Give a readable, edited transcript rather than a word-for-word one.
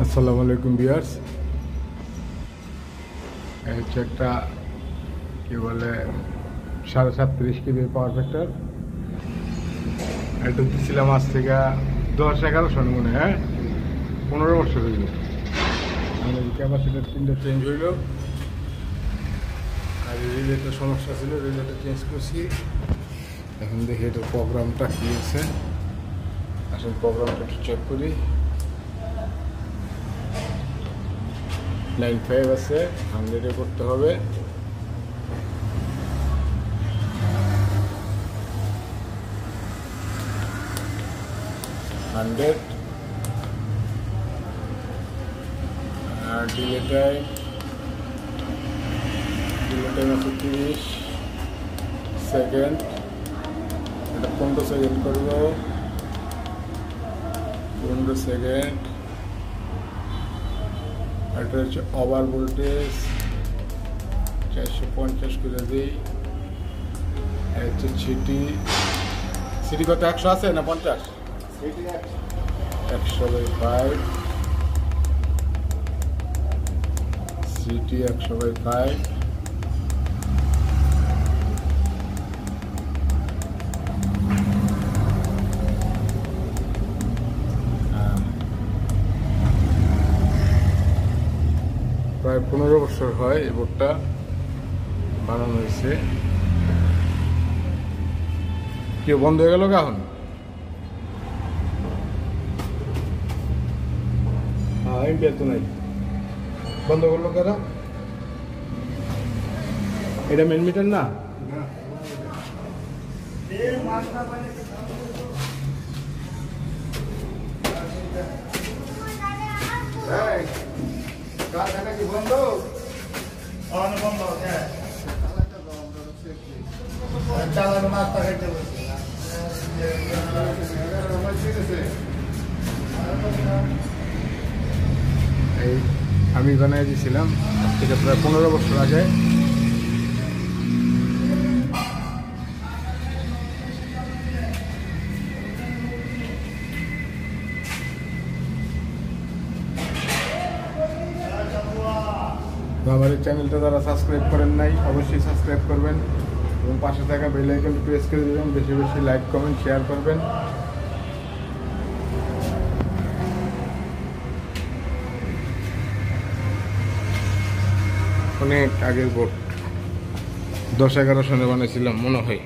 আসসালামু আলাইকুম ভিউয়ার্স। এই হচ্ছে একটা কি বলে 37.5 কেবি পাওয়ার ফ্যাক্টর। এটা দিচ্ছিলাম আজ থেকে 10-11 সন মনে, হ্যাঁ 15 বছর হইল। ক্যাপাসিটার 3টা চেঞ্জ হইল, আর রিলেটের সমস্যা ছিল, রিলেটা চেঞ্জ করছি। এখন দেখি এটা প্রোগ্রামটা কী আছে, আসলে প্রোগ্রামটা একটু চেক করি। লাইন 5 আছে, 100-এ করতে হবে। আর ডিলে টাইম আছে 30 সেকেন্ড, এটা 15 সেকেন্ড করবো, 15 সেকেন্ড। এটা হচ্ছে ওভার ভোল্টেজ 450 করে দিই। হচ্ছে সিটি কত 100 আছে না 50? 100/5 সিটি 100/5। প্রায় 15 বছর হয় এই বোর্ডটা বানানো হয়েছে। কেউ বন্ধ হয়ে গেল এখন? হ্যাঁ ইন্ডিয়া তো নাই, বন্ধ করলো কারা? এটা মেন মিটার না? কি বন্ধ? বন্ধ এই আমি বানিয়ে দিয়েছিলাম থেকে প্রায় 15 বছর আগে। আমার এই চ্যানেলটা যারা সাবস্ক্রাইব করেন নাই অবশ্যই সাবস্ক্রাইব করবেন এবং পাশে থাকা বেল আইকনটি প্রেস করে দেবেন। বেশি বেশি লাইক কমেন্ট শেয়ার করবেন। অনেক আগের বোর্ড 10-11 সনে বানিয়েছিলাম মনে হয়।